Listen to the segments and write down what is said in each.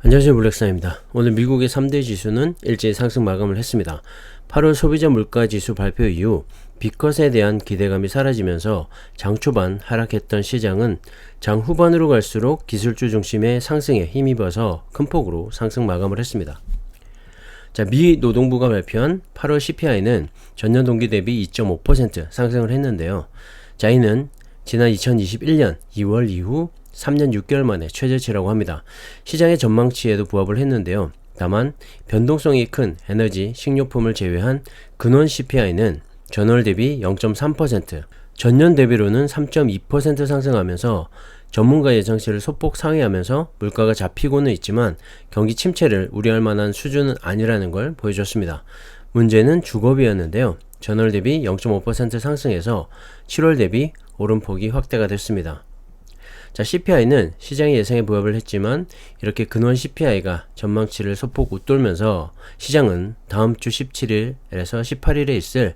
안녕하세요, 블랙사입니다. 오늘 미국의 3대 지수는 일제히 상승 마감을 했습니다. 8월 소비자 물가지수 발표 이후 빅컷에 대한 기대감이 사라지면서 장 초반 하락했던 시장은 장 후반으로 갈수록 기술주 중심의 상승에 힘입어서 큰 폭으로 상승 마감을 했습니다. 미 노동부가 발표한 8월 CPI는 전년 동기 대비 2.5% 상승을 했는데요. 이는 지난 2021년 2월 이후 3년 6개월 만에 최저치라고 합니다. 시장의 전망치에도 부합을 했는데요. 다만 변동성이 큰 에너지, 식료품을 제외한 근원 CPI는 전월 대비 0.3%, 전년 대비로는 3.2% 상승하면서 전문가 예상치를 소폭 상회하면서 물가가 잡히고는 있지만 경기 침체를 우려할 만한 수준은 아니라는 걸 보여줬습니다. 문제는 주거비였는데요. 전월 대비 0.5% 상승해서 7월 대비 오름폭이 확대가 됐습니다. CPI는 시장의 예상에 부합을 했지만 이렇게 근원 CPI가 전망치를 소폭 웃돌면서 시장은 다음 주 17일에서 18일에 있을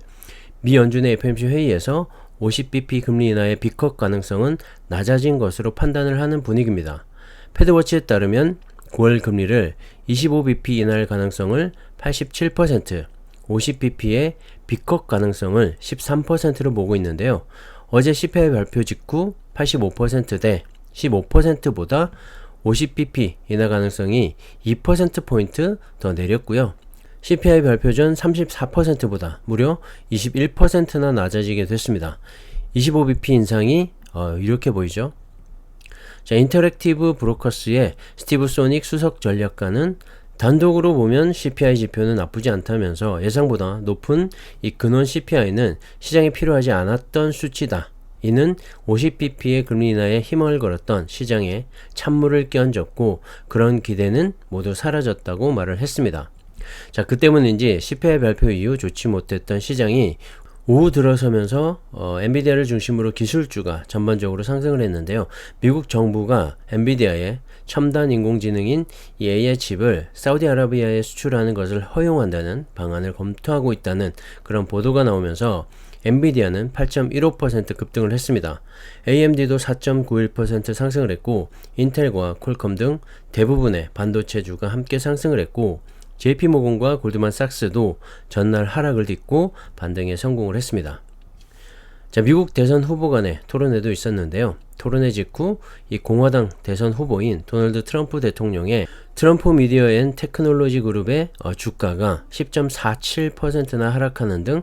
미 연준의 FOMC 회의에서 50bp 금리 인하의 빅컷 가능성은 낮아진 것으로 판단을 하는 분위기입니다. 패드워치에 따르면 9월 금리를 25bp 인하할 가능성을 87%, 50bp의 빅컷 가능성을 13%로 보고 있는데요. 어제 CPI 발표 직후 85%대 15%보다 50bp 인하 가능성이 2%포인트 더 내렸고요. CPI 발표 전 34%보다 무려 21%나 낮아지게 됐습니다. 25bp 인상이 이렇게 보이죠. 인터랙티브 브로커스의 스티브 소닉 수석 전략가는 단독으로 보면 CPI 지표는 나쁘지 않다면서 예상보다 높은 이 근원 CPI는 시장에 필요하지 않았던 수치다. 이는 50bp의 금리 인하에 힘을 걸었던 시장에 찬물을 끼얹었고 그런 기대는 모두 사라졌다고 말을 했습니다. 그 때문인지 CPI 발표 이후 좋지 못했던 시장이 오후 들어서면서 엔비디아를 중심으로 기술주가 전반적으로 상승을 했는데요. 미국 정부가 엔비디아의 첨단 인공지능인 이 AI 칩을 사우디아라비아에 수출하는 것을 허용한다는 방안을 검토하고 있다는 그런 보도가 나오면서 엔비디아는 8.15% 급등을 했습니다. AMD도 4.91% 상승을 했고 인텔과 퀄컴 등 대부분의 반도체주가 함께 상승을 했고 JP모건과 골드만삭스도 전날 하락을 딛고 반등에 성공을 했습니다. 미국 대선 후보 간의 토론회도 있었는데요. 토론회 직후 이 공화당 대선 후보인 도널드 트럼프 대통령의 트럼프 미디어 앤 테크놀로지 그룹의 주가가 10.47%나 하락하는 등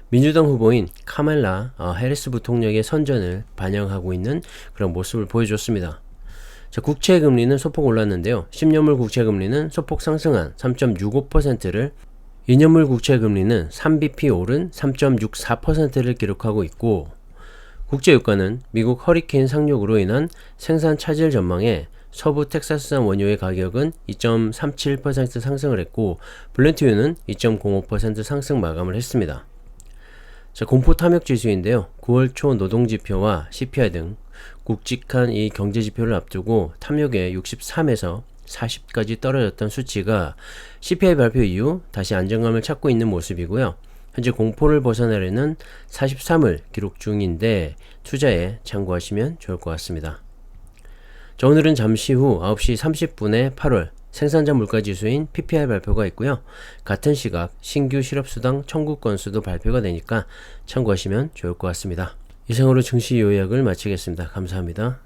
민주당 후보인 카말라 해리스 부통령의 선전을 반영하고 있는 그런 모습을 보여줬습니다. 국채금리는 소폭 올랐는데요. 10년물 국채금리는 소폭 상승한 3.65%를 2년물 국채금리는 3bp 오른 3.64%를 기록하고 있고 국제유가는 미국 허리케인 상륙으로 인한 생산 차질 전망에 서부 텍사스산 원유의 가격은 2.37% 상승을 했고 블렌트유는 2.05% 상승 마감을 했습니다. 공포 탐욕 지수인데요. 9월 초 노동지표와 CPI 등 굵직한 이 경제지표를 앞두고 탐욕의 63에서 40까지 떨어졌던 수치가 CPI 발표 이후 다시 안정감을 찾고 있는 모습이고요. 현재 공포를 벗어나려는 43을 기록 중인데 투자에 참고하시면 좋을 것 같습니다. 오늘은 잠시 후 9시 30분에 8월 생산자 물가지수인 PPI 발표가 있고요. 같은 시각 신규 실업수당 청구 건수도 발표가 되니까 참고하시면 좋을 것 같습니다. 이상으로 증시 요약을 마치겠습니다. 감사합니다.